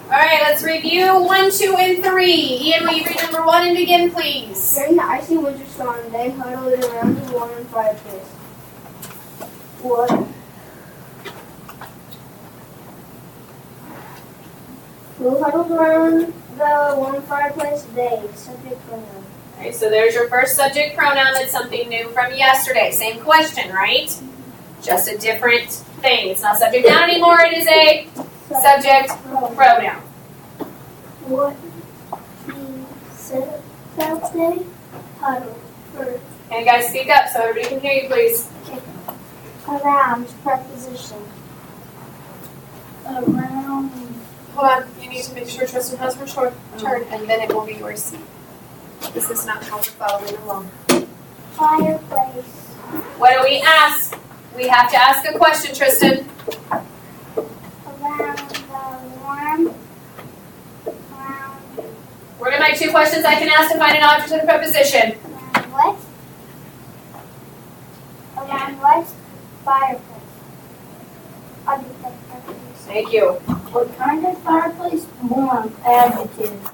All right, let's review 1, 2, and 3. Ian, will you read number 1 and begin, please? During the icy winter storm, they huddled around the warm fireplace. What? Who huddled around the warm fireplace? They. Subject pronoun. All right, so there's your first subject pronoun. That's something new from yesterday. Same question, right? Just a different thing. It's not subject noun anymore. It is a subject pronoun. What he said that they huddled for. And guys, speak up so everybody can hear you, please. Around preposition. Around. Hold on. You need to make sure Tristan has her turn, and then it will be your seat. This is not how we're following along. Fireplace. What do we ask? We have to ask a question, Tristan. Around the warm. Around. What are my 2 questions I can ask to find an object of the preposition? Around what? Around what? Fireplace. Object of preposition. Thank you. What kind of fireplace? Warm. Adjective.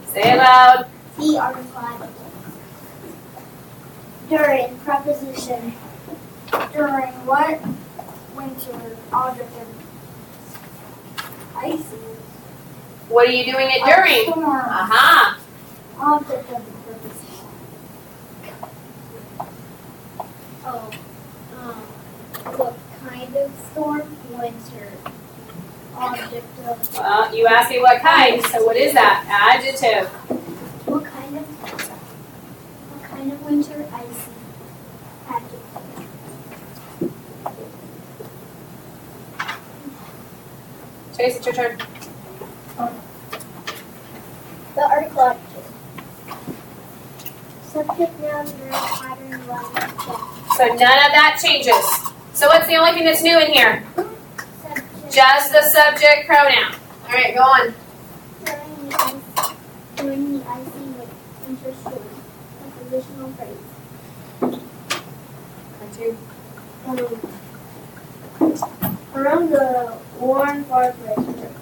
Say it loud. The article adjective. During preposition. During what? Winter. Object of icy. What are you doing it during? Storm. Aha. Object of the preposition. Oh. What kind of storm? Winter. Object of. Well, you asked me what kind, so what is that? Adjective. What kind of winter? Icy. Adjective. Chase, it's your turn. The article adjective. Subject, noun, verb, pattern, language. So none of that changes. So what's the only thing that's new in here? Subject. Just the subject pronoun. All right, go on. During the icy winter storm. Prepositional phrase. Around the warm fireplace.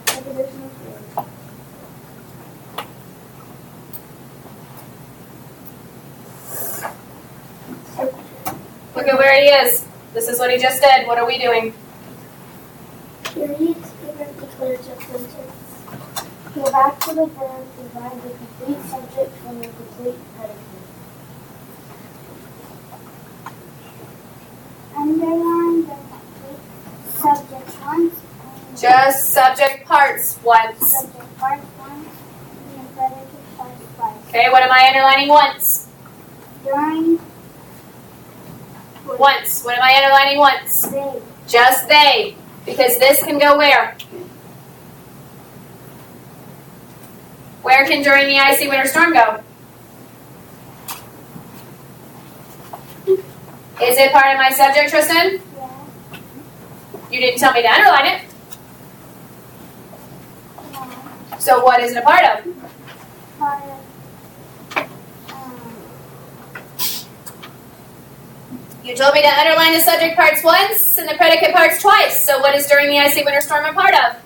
Prepositional phrase. Look at where he is. This is what he just did. What are we doing? Periods given declarative sentence. Go back to the verb, divide the complete subject from the complete predicate. Underline the complete subject once. Just subject parts once. Subject part once. And the predicate part twice. Okay, what am I underlining once? During Once. What am I underlining once? they. Just they. Because this can go where? Where can during the icy winter storm go? Is it part of my subject, Tristan? Yeah. You didn't tell me to underline it. Yeah. So what is it a part of? Part of. You told me to underline the subject parts once and the predicate parts twice. So what is during the icy winter storm a part of?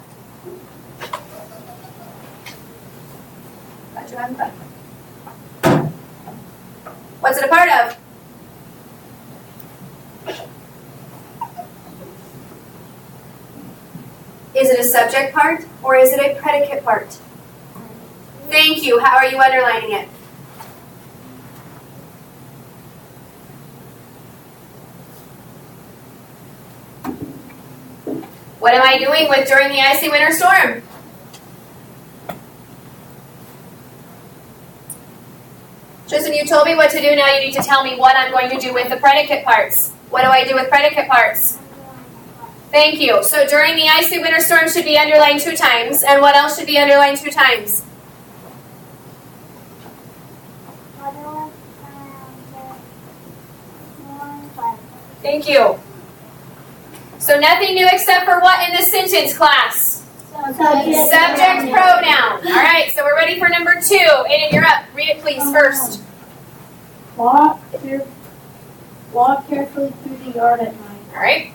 Glad you're having fun. What's it a part of? Is it a subject part or is it a predicate part? Thank you. How are you underlining it? What am I doing with during the icy winter storm? Tristan, you told me what to do. Now you need to tell me what I'm going to do with the predicate parts. What do I do with predicate parts? Thank you. So during the icy winter storm should be underlined 2 times. And what else should be underlined 2 times? Thank you. So nothing new except for what in this sentence, class? Subject pronoun. All right, so we're ready for number 2. Aiden, you're up. Read it, please, first. Walk carefully through the yard at night. All right.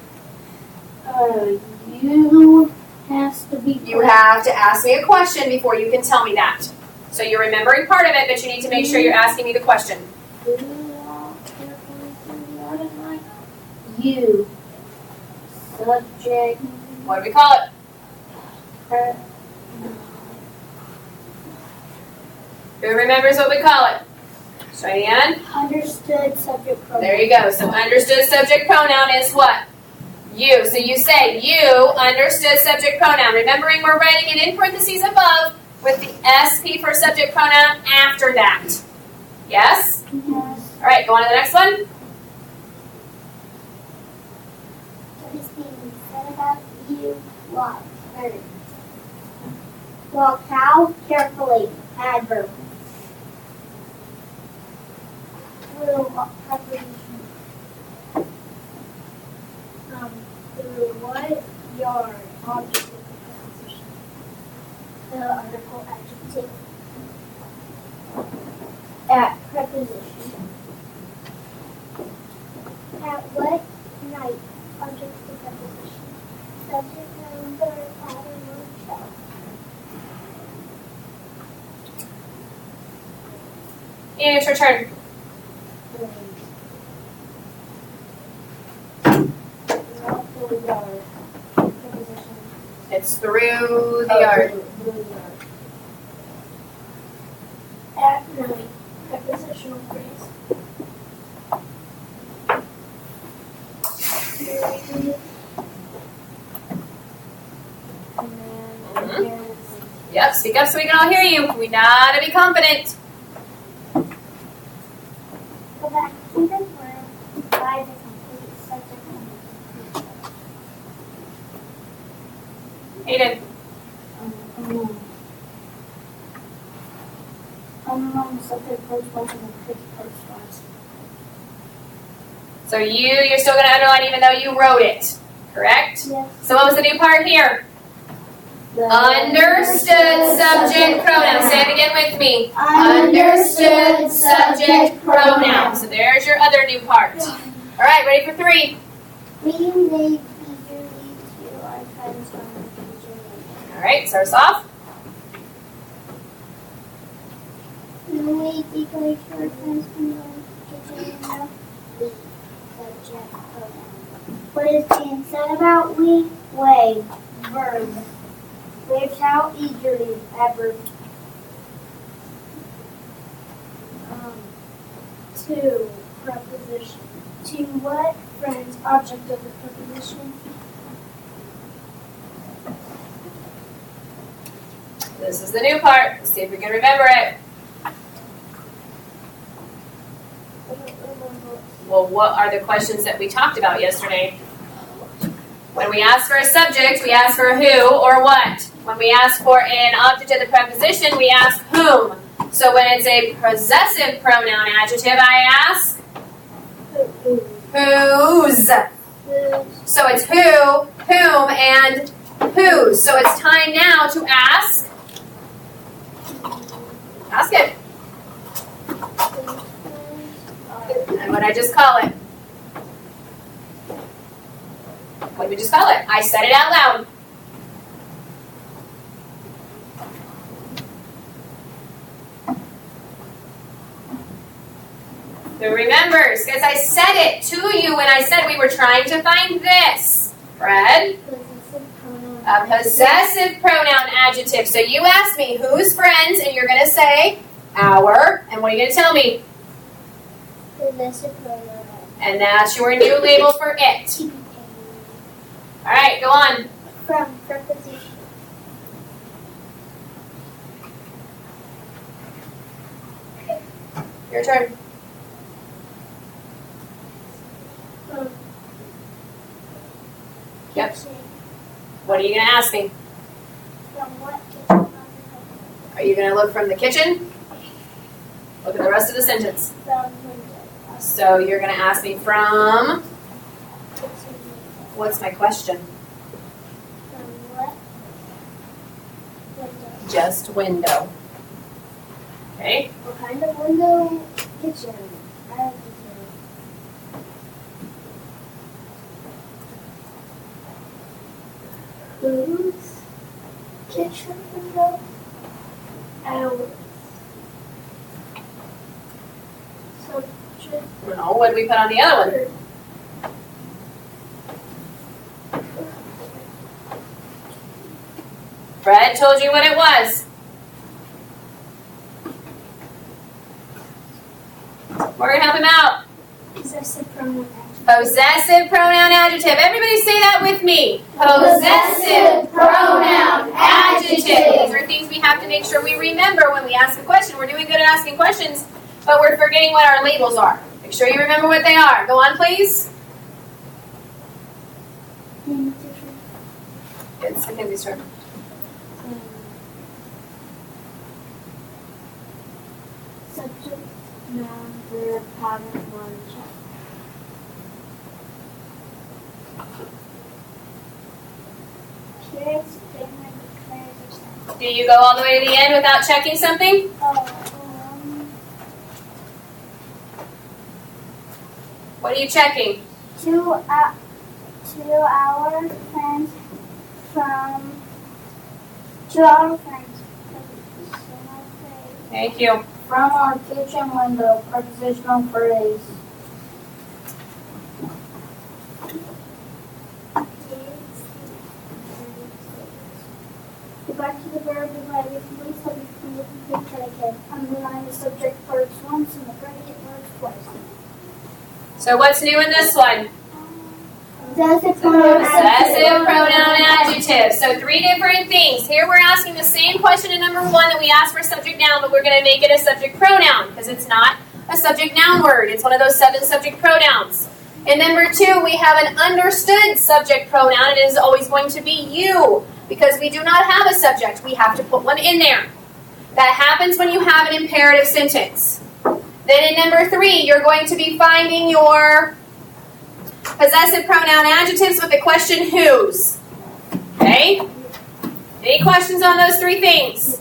You has to be You have to ask me a question before you can tell me that. So you're remembering part of it, but you need to make sure you're asking me the question. You. Subject. What do we call it? Who remembers what we call it? Cheyenne? Understood subject pronoun. There you go. So understood subject pronoun is what? You. So you say you understood subject pronoun. Remembering we're writing it in parentheses above with the SP for subject pronoun after that. Yes? Yes. All right, go on to the next one. What is being said about you? Walk. Bird. Walk how? Carefully. Adverb. Through preposition. Through what yard? Object of the preposition. The article adjective. At preposition. At what night? Object of the preposition. Subject noun verb pattern word shell. And it's your turn. It's through the yard. At night, prepositional phrase. Yep, speak up so we can all hear you. We gotta be confident. Go back to the word by the complete subject and Aiden. unknown subject post was in the fifth post was. So you're still gonna underline even though you wrote it, correct? Yes. So what was the new part here? Understood subject pronoun. Say it again with me. Understood subject pronoun. So there's your other new part. All right, ready for 3? We may eagerly to our friends on the future. All right, start us off. We may eagerly to our friends on the kitchen window. We, subject pronoun. What is being said about we? Way, verb. With how eagerly, adverb. To, preposition. To what friends, object of the preposition. This is the new part. Let's see if we can remember it. Well, what are the questions that we talked about yesterday? When we ask for a subject, we ask for who or what. When we ask for an object of the preposition, we ask whom. So when it's a possessive pronoun adjective, I ask whose. So it's who, whom, and whose. So it's time now to ask. Ask it. And what I just call it. What did we just call it? I said it out loud. Who remembers? Because I said it to you when I said we were trying to find this. Fred? A possessive pronoun adjective. So you asked me whose friends, and you're going to say our. And what are you going to tell me? Possessive pronoun. And that's your new label for it. All right, go on. From preposition. Your turn. From Yep. kitchen. What are you going to ask me? From what kitchen? Are you going to look from the kitchen? Look at the rest of the sentence. From window. So you're going to ask me from, Kitchen. what's my question? From what window? Just window. Okay. What kind of window? Kitchen. Adjective. Whose? picture window. Hours. Subject. No, what did we put on the other one? Fred told you what it was. We're going to help him out. Possessive pronoun. Possessive pronoun adjective. Everybody say that with me. Possessive pronoun adjective. These are things we have to make sure we remember when we ask a question. We're doing good at asking questions, but we're forgetting what our labels are. Make sure you remember what they are. Go on, please. It's Mackenzie's turn. Subject, noun, verb, pattern, word, check. Periods, statement, declares, or sentence. Do you go all the way to the end without checking something? What are you checking? To our friends Thank you. from our kitchen window, prepositional phrase. Go back to the verb divided. Please have you from the complete predicate. Underline the subject words once and the predicate words twice. So what's new in this one? Possessive Possessive pronoun adjective. So 3 different things. Here we're asking the same question in number 1 that we asked for subject noun, but we're going to make it a subject pronoun because it's not a subject noun word. It's one of those 7 subject pronouns. In number 2, we have an understood subject pronoun. It is always going to be you because we do not have a subject. We have to put one in there. That happens when you have an imperative sentence. Then in number 3, you're going to be finding your possessive pronoun adjectives with the question whose. Okay? Any questions on those 3 things?